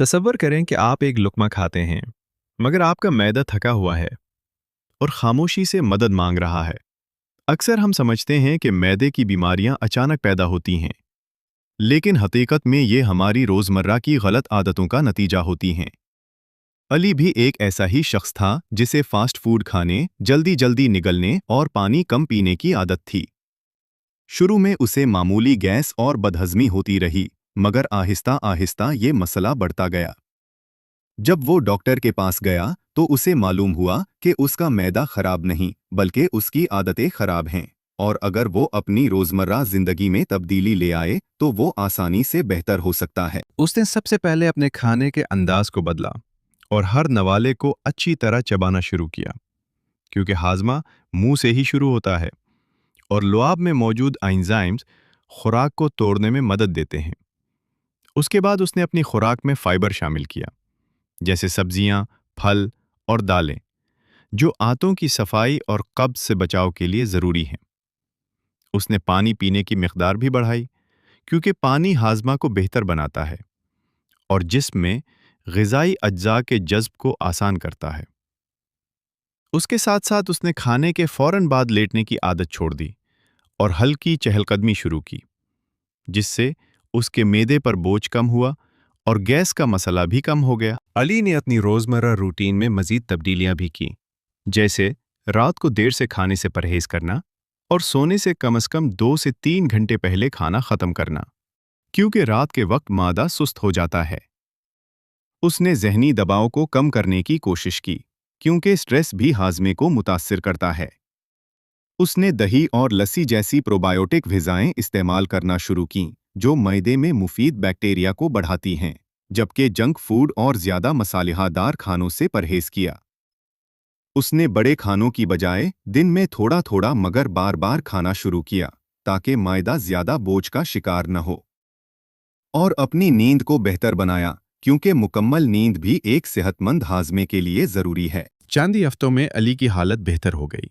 تصور کریں کہ آپ ایک لقمہ کھاتے ہیں مگر آپ کا معدہ تھکا ہوا ہے اور خاموشی سے مدد مانگ رہا ہے۔ اکثر ہم سمجھتے ہیں کہ معدے کی بیماریاں اچانک پیدا ہوتی ہیں، لیکن حقیقت میں یہ ہماری روزمرہ کی غلط عادتوں کا نتیجہ ہوتی ہیں۔ علی بھی ایک ایسا ہی شخص تھا جسے فاسٹ فوڈ کھانے، جلدی جلدی نگلنے اور پانی کم پینے کی عادت تھی۔ شروع میں اسے معمولی گیس اور بدہضمی ہوتی رہی، مگر آہستہ آہستہ یہ مسئلہ بڑھتا گیا۔ جب وہ ڈاکٹر کے پاس گیا تو اسے معلوم ہوا کہ اس کا معدہ خراب نہیں بلکہ اس کی عادتیں خراب ہیں، اور اگر وہ اپنی روزمرہ زندگی میں تبدیلی لے آئے تو وہ آسانی سے بہتر ہو سکتا ہے۔ اس نے سب سے پہلے اپنے کھانے کے انداز کو بدلا اور ہر نوالے کو اچھی طرح چبانا شروع کیا، کیونکہ ہاضمہ منہ سے ہی شروع ہوتا ہے اور لعاب میں موجود انزائمز خوراک کو توڑنے میں مدد دیتے ہیں۔ اس کے بعد اس نے اپنی خوراک میں فائبر شامل کیا، جیسے سبزیاں، پھل اور دالیں، جو آنتوں کی صفائی اور قبض سے بچاؤ کے لیے ضروری ہیں۔ اس نے پانی پینے کی مقدار بھی بڑھائی، کیونکہ پانی ہاضمہ کو بہتر بناتا ہے اور جسم میں غذائی اجزاء کے جذب کو آسان کرتا ہے۔ اس کے ساتھ ساتھ اس نے کھانے کے فوراً بعد لیٹنے کی عادت چھوڑ دی اور ہلکی چہل قدمی شروع کی، جس سے اس کے معدے پر بوجھ کم ہوا اور گیس کا مسئلہ بھی کم ہو گیا۔ علی نے اپنی روزمرہ روٹین میں مزید تبدیلیاں بھی کی، جیسے رات کو دیر سے کھانے سے پرہیز کرنا اور سونے سے کم از کم 2 سے 3 گھنٹے پہلے کھانا ختم کرنا، کیونکہ رات کے وقت معدہ سست ہو جاتا ہے۔ اس نے ذہنی دباؤ کو کم کرنے کی کوشش کی، کیونکہ سٹریس بھی ہاضمے کو متاثر کرتا ہے۔ اس نے دہی اور لسی جیسی پروبایوٹک غذائیں استعمال کرنا شروع کیں، جو معدے میں مفید بیکٹیریا کو بڑھاتی ہیں، جبکہ جنک فوڈ اور زیادہ مصالحہ دار کھانوں سے پرہیز کیا۔ اس نے بڑے کھانوں کی بجائے دن میں تھوڑا تھوڑا مگر بار بار کھانا شروع کیا، تاکہ معدہ زیادہ بوجھ کا شکار نہ ہو، اور اپنی نیند کو بہتر بنایا، کیونکہ مکمل نیند بھی ایک صحت مند ہاضمے کے لیے ضروری ہے۔ چند ہی ہفتوں میں علی کی حالت بہتر ہو گئی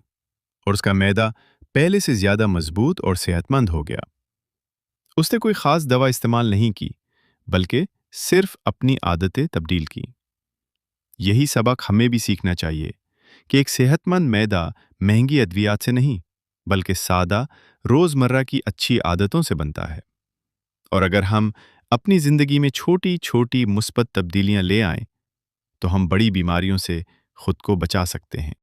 اور اس کا معدہ پہلے سے زیادہ مضبوط اور صحت مند ہو گیا۔ اس نے کوئی خاص دوا استعمال نہیں کی، بلکہ صرف اپنی عادتیں تبدیل کی۔ یہی سبق ہمیں بھی سیکھنا چاہیے کہ ایک صحت مند معدہ مہنگی ادویات سے نہیں بلکہ سادہ روزمرہ کی اچھی عادتوں سے بنتا ہے، اور اگر ہم اپنی زندگی میں چھوٹی چھوٹی مثبت تبدیلیاں لے آئیں تو ہم بڑی بیماریوں سے خود کو بچا سکتے ہیں۔